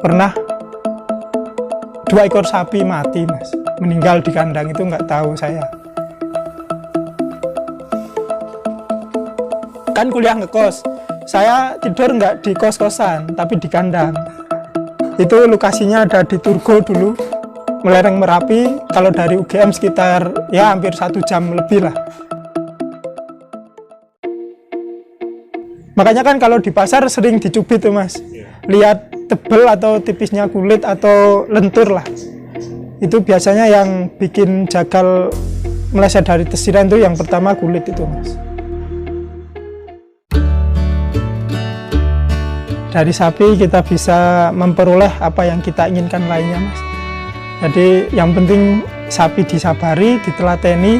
pernah 2 ekor sapi mati mas, meninggal di kandang, itu nggak tahu saya. Kan kuliah ngekos, saya tidur nggak di kos-kosan tapi di kandang. Itu lokasinya ada di Turgo dulu, Melereng Merapi. Kalau dari UGM sekitar ya hampir 1 jam lebih lah. Makanya kan kalau di pasar sering dicubit tuh mas, lihat tebel atau tipisnya kulit atau lentur lah. Itu biasanya yang bikin jagal meleset dari tesiran itu yang pertama kulit itu mas. Dari sapi kita bisa memperoleh apa yang kita inginkan lainnya mas. Jadi yang penting sapi disabari, ditelateni,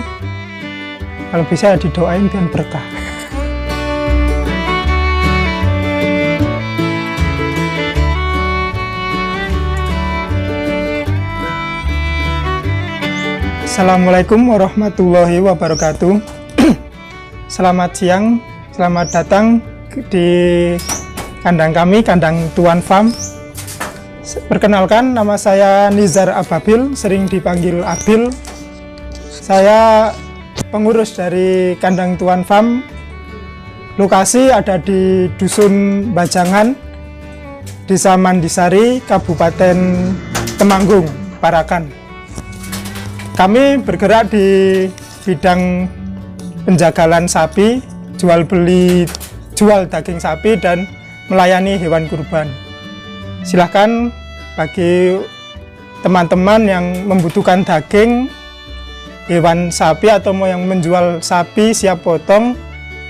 kalau bisa ya didoain biar berkah. Assalamualaikum warahmatullahi wabarakatuh. Selamat siang, selamat datang di kandang kami, kandang Tuan Farm. Perkenalkan, nama saya Nizar Ababil, sering dipanggil Abil. Saya pengurus dari kandang Tuan Farm. Lokasi ada di Dusun Bajangan, Desa Mandisari, Kabupaten Temanggung, Parakan. Kami bergerak di bidang penjagalan sapi, jual daging sapi, dan melayani hewan kurban. Silahkan bagi teman-teman yang membutuhkan daging hewan sapi atau mau yang menjual sapi siap potong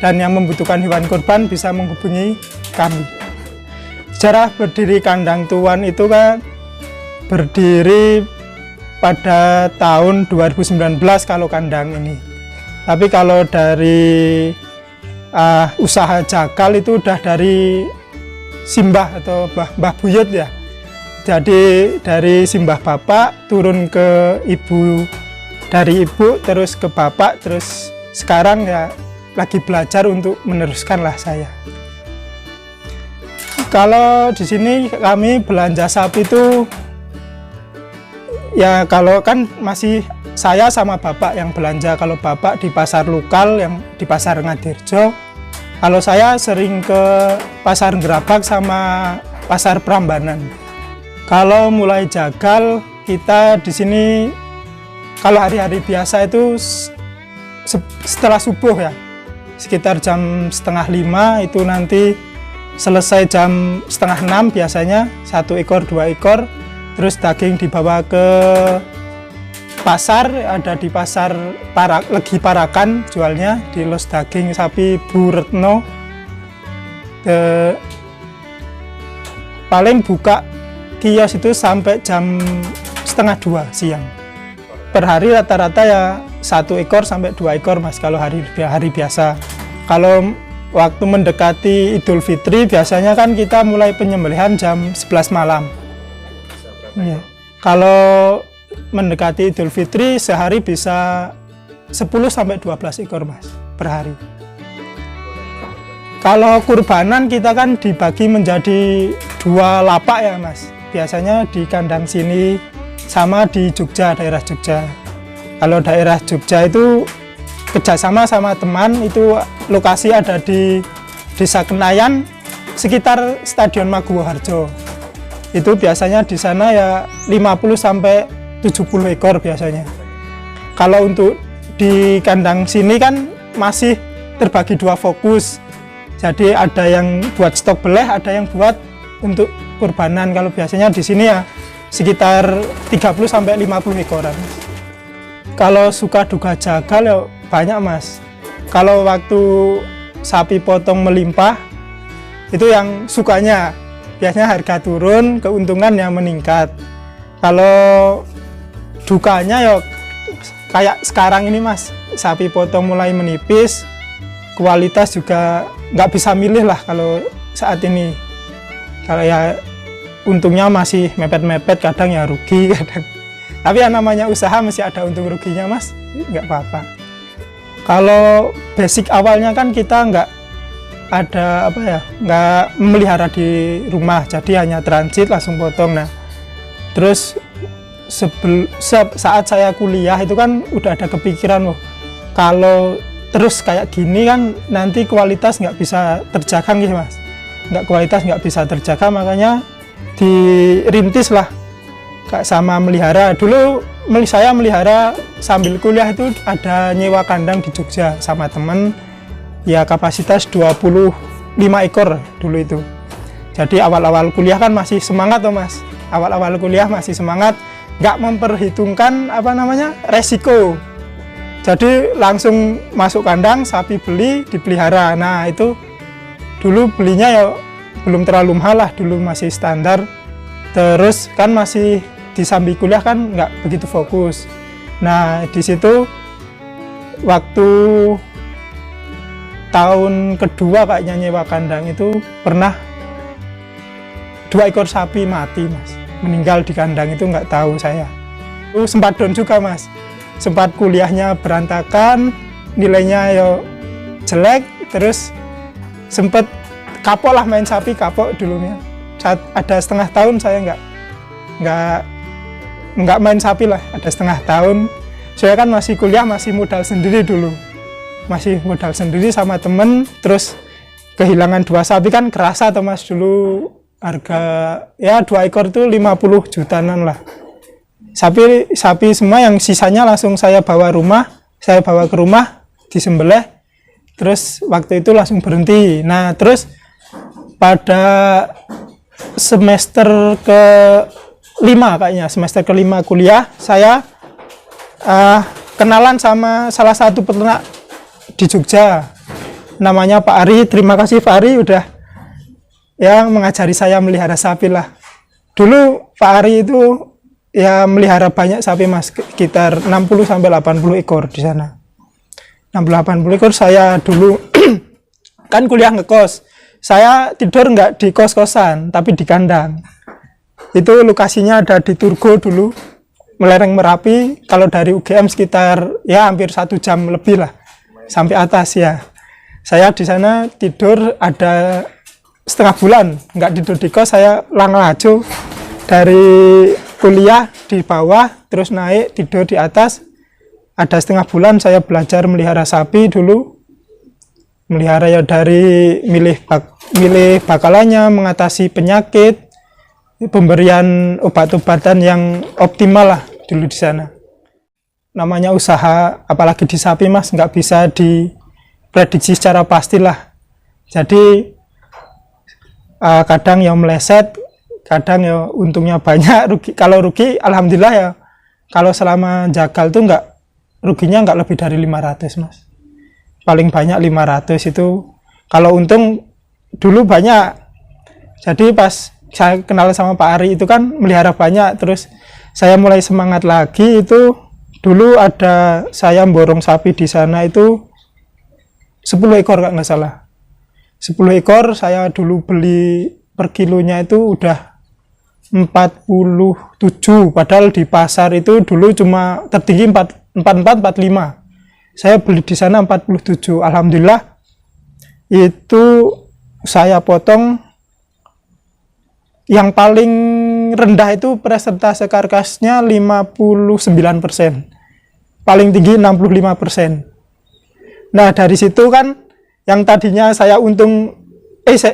dan yang membutuhkan hewan kurban bisa menghubungi kami. Sejarah berdiri kandang Tuan itu kan berdiri pada tahun 2019 kalau kandang ini. Tapi kalau dari usaha jagal itu udah dari simbah atau mbah buyut ya. Jadi dari simbah bapak turun ke ibu, dari ibu terus ke bapak, terus sekarang ya lagi belajar untuk meneruskan lah saya. Kalau di sini kami belanja sapi itu ya kalau kan masih saya sama bapak yang belanja. Kalau bapak di pasar lokal yang di pasar Ngadirjo, kalau saya sering ke pasar Gerabak sama pasar Prambanan. Kalau mulai jagal kita di sini kalau hari-hari biasa itu setelah subuh ya, sekitar jam 4:30 itu nanti selesai jam 5:30 biasanya 1 ekor 2 ekor. Terus daging dibawa ke pasar, ada di pasar Legi Parakan jualnya, di los daging sapi Bu Retno. Paling buka kios itu sampai jam 1:30 siang. Per hari rata-rata ya 1 ekor sampai 2 ekor mas kalau hari biasa. Kalau waktu mendekati Idul Fitri biasanya kan kita mulai penyembelihan jam 11 malam. Ya. Kalau mendekati Idul Fitri sehari bisa 10 sampai 12 ekor mas per hari. Kalau kurbanan kita kan dibagi menjadi 2 lapak ya mas. Biasanya di kandang sini sama di Jogja, daerah Jogja. Kalau daerah Jogja itu kerjasama sama teman, itu lokasi ada di Desa Kenayan sekitar Stadion Maguwo Harjo. Itu biasanya di sana ya 50 sampai 70 ekor biasanya. Kalau untuk di kandang sini kan masih terbagi 2 fokus. Jadi ada yang buat stok beleh, ada yang buat untuk kurbanan. Kalau biasanya di sini ya sekitar 30 sampai 50 ekoran. Kalau suka duka jagal ya banyak mas. Kalau waktu sapi potong melimpah itu yang sukanya. Biasanya harga turun, keuntungan yang meningkat. Kalau dukanya ya kayak sekarang ini mas, sapi potong mulai menipis, kualitas juga nggak bisa milih lah kalau saat ini. Kalau ya untungnya masih mepet-mepet, kadang ya rugi, kadang. Tapi yang namanya usaha masih ada untung ruginya mas, nggak apa-apa. Kalau basic awalnya kan kita nggak ada apa ya, nggak memelihara di rumah, jadi hanya transit langsung potong. Nah terus saat saya kuliah itu kan udah ada kepikiran, loh kalau terus kayak gini kan nanti kualitas nggak bisa terjaga nih mas, kualitas nggak bisa terjaga, makanya dirintis lah kayak sama melihara. Dulu saya melihara sambil kuliah itu ada nyewa kandang di Jogja sama temen, ya kapasitas 25 ekor dulu itu. Jadi awal-awal kuliah kan masih semangat tuh mas, awal-awal kuliah masih semangat, nggak memperhitungkan apa namanya resiko. Jadi langsung masuk kandang, sapi beli, dipelihara. Nah itu dulu belinya ya belum terlalu mahal lah, dulu masih standar. Terus kan masih di sambil kuliah kan nggak begitu fokus. Nah di situ waktu tahun kedua kayaknya nyewa kandang itu pernah 2 ekor sapi mati mas, meninggal di kandang itu nggak tahu saya. Itu sempat down juga mas, sempat kuliahnya berantakan, nilainya ya jelek, terus sempet kapok lah main sapi, kapok dulunya. Saat ada setengah tahun saya nggak main sapi lah, ada setengah tahun. Saya kan masih kuliah, masih modal sendiri dulu, masih modal sendiri sama temen. Terus kehilangan 2 sapi kan kerasa tuh mas, dulu harga ya 2 ekor itu 50 jutaan lah. Sapi semua, yang sisanya langsung saya bawa ke rumah disembelih, terus waktu itu langsung berhenti. Nah terus pada semester ke-5 kayaknya, semester ke-5 kuliah, saya kenalan sama salah satu peternak di Jogja, namanya Pak Ari. Terima kasih Pak Ari udah yang mengajari saya melihara sapi lah. Dulu Pak Ari itu ya melihara banyak sapi mas, sekitar 60-80 ekor di sana. 60-80 ekor. Saya dulu kan kuliah ngekos, saya tidur nggak di kos-kosan tapi di kandang. Itu lokasinya ada di Turgo dulu, melereng Merapi. Kalau dari UGM sekitar ya hampir 1 jam lebih lah sampai atas ya. Saya di sana tidur ada setengah bulan, nggak tidur di kos, saya laju dari kuliah di bawah terus naik tidur di atas. Ada setengah bulan saya belajar melihara sapi dulu, melihara ya dari milih bakalannya, mengatasi penyakit, pemberian obat-obatan yang optimal lah dulu di sana. Namanya usaha, apalagi di sapi mas, nggak bisa diprediksi secara pastilah. Jadi kadang yang meleset, kadang ya untungnya banyak, rugi. Kalau rugi alhamdulillah ya, kalau selama jagal tuh ruginya nggak lebih dari 500 mas, paling banyak 500 itu. Kalau untung dulu banyak. Jadi pas saya kenal sama Pak Ari itu kan melihara banyak, terus saya mulai semangat lagi. Itu dulu ada saya borong sapi di sana itu 10 ekor nggak salah. 10 ekor saya dulu beli per kilonya itu udah 47, padahal di pasar itu dulu cuma tertinggi 44-45. Saya beli di sana 47. Alhamdulillah itu saya potong yang paling rendah itu persentase karkasnya 59%. Paling tinggi 65%. Nah, dari situ kan yang tadinya saya untung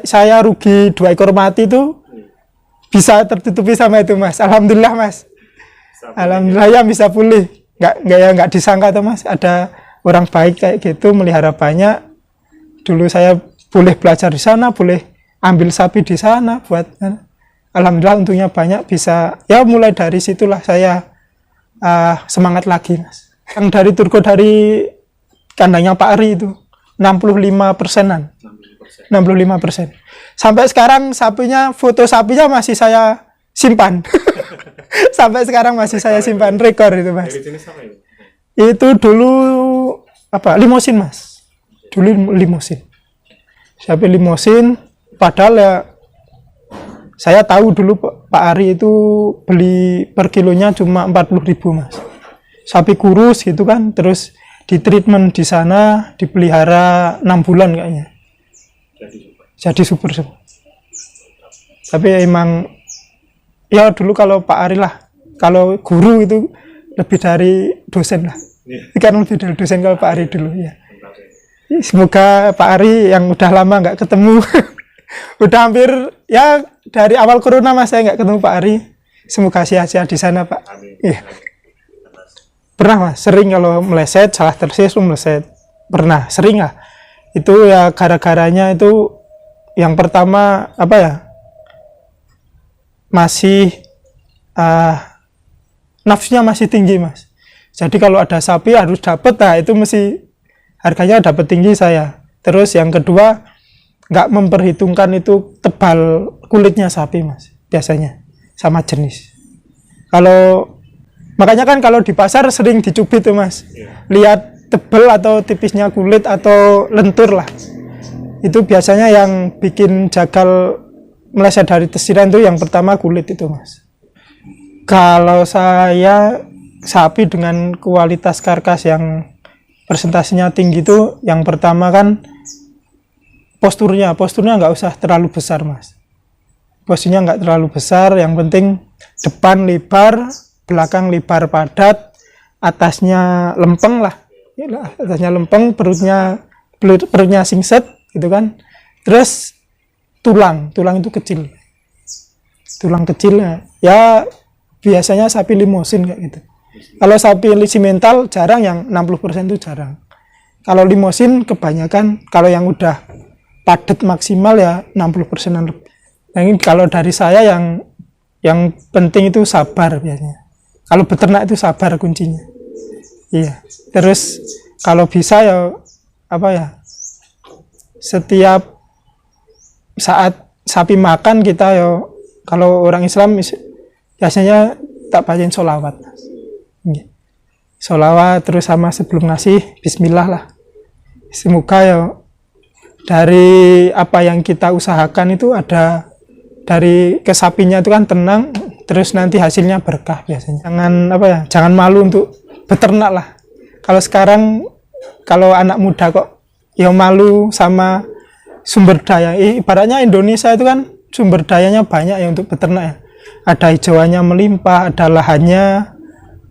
saya rugi 2 ekor mati itu bisa tertutupi sama itu mas. Alhamdulillah mas, alhamdulillah ya bisa pulih. Nggak disangka tuh mas, ada orang baik kayak gitu melihara banyak. Dulu saya boleh belajar di sana, boleh ambil sapi di sana buat, alhamdulillah untungnya banyak. Bisa ya, mulai dari situlah saya semangat lagi mas. Yang dari Turgo, dari kandangnya Pak Ari itu 65%-an. 65%. Sampai sekarang sapinya, foto sapinya masih saya simpan. Sampai sekarang masih saya simpan, rekor itu mas. Itu dulu limosin mas. Dulu limosin. Sapi limosin, padahal ya saya tahu dulu Pak Ari itu beli per kilonya cuma 40.000 mas. Sapi kurus gitu kan, terus di treatment di sana, dipelihara 6 bulan kayaknya. jadi super. Tapi emang ya dulu kalau Pak Ari lah, kalau guru itu lebih dari dosen lah. Kan lebih dari dosen kalau Pak Ari dulu ya. Semoga Pak Ari yang udah lama nggak ketemu, udah hampir ya dari awal corona Mas saya nggak ketemu Pak Ari. Semoga sehat-sehat di sana Pak. Iya. Pernah Mas, sering kalau meleset, salah tersis meleset. Pernah, sering lah. Itu ya gara-garanya itu yang pertama apa ya? Masih nafsunya masih tinggi Mas. Jadi kalau ada sapi harus dapat, nah itu mesti harganya dapat tinggi saya. Terus yang kedua nggak memperhitungkan itu tebal kulitnya sapi Mas, biasanya sama jenis. Kalau makanya kan kalau di pasar sering dicubit tuh Mas, lihat tebal atau tipisnya kulit atau lentur lah. Itu biasanya yang bikin jagal meleset dari tesiran itu yang pertama kulit itu Mas. Kalau saya sapi dengan kualitas karkas yang presentasinya tinggi itu yang pertama kan posturnya nggak usah terlalu besar Mas. Posturnya nggak terlalu besar, yang penting depan lebar, belakang lebar padat, atasnya lempeng lah. Yalah, atasnya lempeng, perutnya singset gitu kan. Terus tulang itu kecil. Tulang kecil ya biasanya sapi limosin kayak gitu. Kalau sapi simental jarang, yang 60% itu jarang. Kalau limosin kebanyakan, kalau yang udah padat maksimal ya 60%-an lebih. Nah, ini kalau dari saya yang penting itu sabar biasanya. Kalau beternak itu sabar kuncinya. Iya. Terus kalau bisa ya apa ya? Setiap saat sapi makan kita ya, kalau orang Islam biasanya tak bacain sholawat. Sholawat terus sama sebelum ngasih bismillah lah. Semoga ya dari apa yang kita usahakan itu ada dari kesapinya itu kan tenang, terus nanti hasilnya berkah biasanya. Jangan malu untuk beternak lah. Kalau sekarang kalau anak muda kok ya malu sama sumber daya. Ibaratnya Indonesia itu kan sumber dayanya banyak ya untuk beternak ya. Ada hijauannya melimpah, ada lahannya,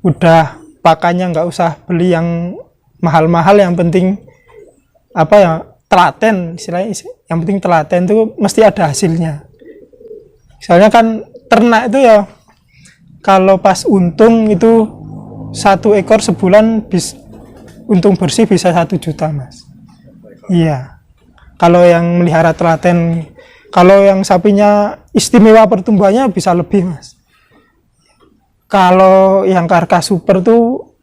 udah pakannya nggak usah beli yang mahal-mahal, yang penting telaten istilahnya, yang penting telaten itu mesti ada hasilnya. Soalnya kan ternak itu ya kalau pas untung itu 1 ekor sebulan untung bersih bisa 1 juta Mas. Iya. Kalau yang melihara telaten, kalau yang sapinya istimewa pertumbuhannya bisa lebih Mas. Kalau yang karkas super tuh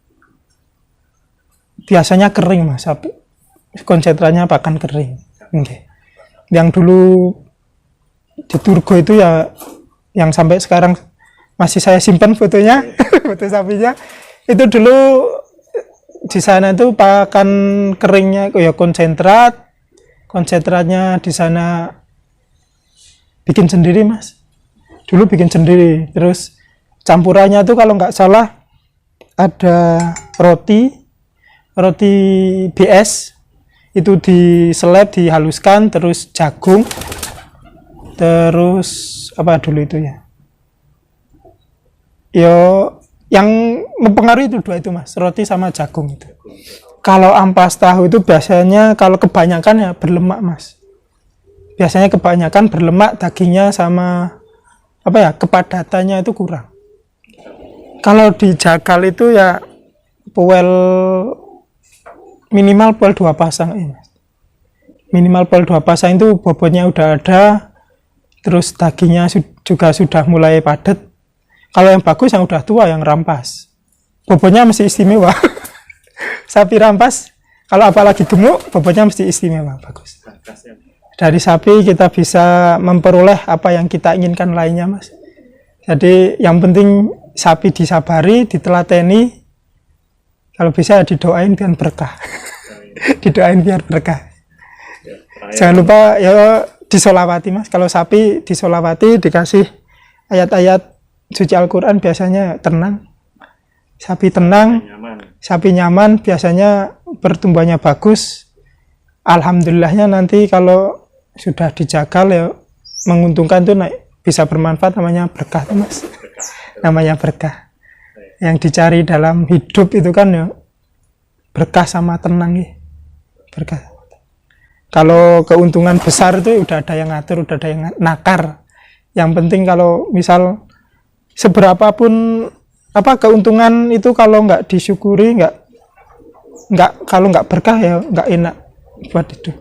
biasanya kering Mas, sapi konsentranya pakan kering. Okay. Yang dulu di Turgo itu ya, yang sampai sekarang masih saya simpan fotonya, foto sapinya. Itu dulu di sana itu pakan keringnya ya konsentratnya di sana bikin sendiri Mas. Dulu bikin sendiri, terus campurannya tuh kalau nggak salah ada roti BS itu diseleb, dihaluskan, terus jagung, terus apa dulu itu ya? Yang mempengaruhi itu 2 itu Mas, roti sama jagung itu. Kalau ampas tahu itu biasanya kalau kebanyakan ya berlemak Mas. Biasanya kebanyakan berlemak, dagingnya sama kepadatannya itu kurang. Kalau di jagal itu ya minimal 2 pasang Mas. Minimal 2 pasang itu bobotnya udah ada, terus dagingnya juga sudah mulai padat. Kalau yang bagus yang udah tua, yang rampas, bobotnya mesti istimewa. Sapi rampas kalau apalagi gemuk, bobotnya mesti istimewa, bagus. Dari sapi kita bisa memperoleh apa yang kita inginkan lainnya Mas. Jadi yang penting sapi disabari, ditelateni, kalau bisa didoain biar berkah. Didoain biar berkah. Jangan lupa ya disolawati Mas. Kalau sapi disolawati, dikasih ayat-ayat suci Al-Quran, biasanya tenang. Sapi tenang, sapi nyaman, biasanya pertumbuhannya bagus. Alhamdulillahnya nanti kalau sudah dijagal ya menguntungkan tuh bisa bermanfaat, namanya berkah tuh Mas. Namanya berkah. Yang dicari dalam hidup itu kan ya berkah sama tenang ya. Berkah. Kalau keuntungan besar itu udah ada yang ngatur, udah ada yang nakar. Yang penting kalau misal seberapapun keuntungan itu kalau nggak disyukuri, kalau nggak berkah ya nggak enak buat itu.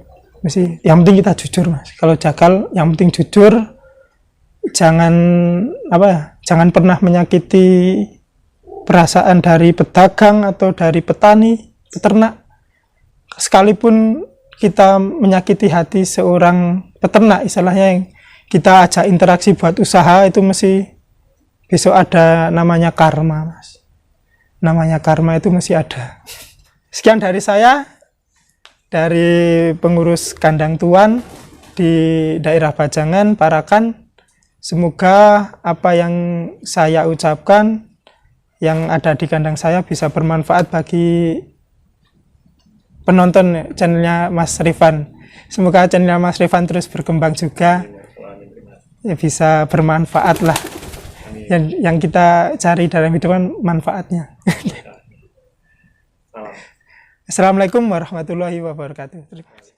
Mesti yang penting kita jujur Mas. Kalau jagal yang penting jujur, jangan jangan pernah menyakiti perasaan dari pedagang atau dari petani, peternak. Sekalipun kita menyakiti hati seorang peternak, istilahnya yang kita ajak interaksi buat usaha, itu mesti besok ada namanya karma Mas. Namanya karma itu mesti ada. Sekian dari saya, dari pengurus kandang tuan di daerah Bajangan, Parakan. Semoga apa yang saya ucapkan, yang ada di kandang saya bisa bermanfaat bagi penonton channelnya Mas Rifan. Semoga channelnya Mas Rifan terus berkembang juga, ya, bisa bermanfaat lah. Yang kita cari dalam hidup kan manfaatnya. Assalamualaikum warahmatullahi wabarakatuh. Terima kasih.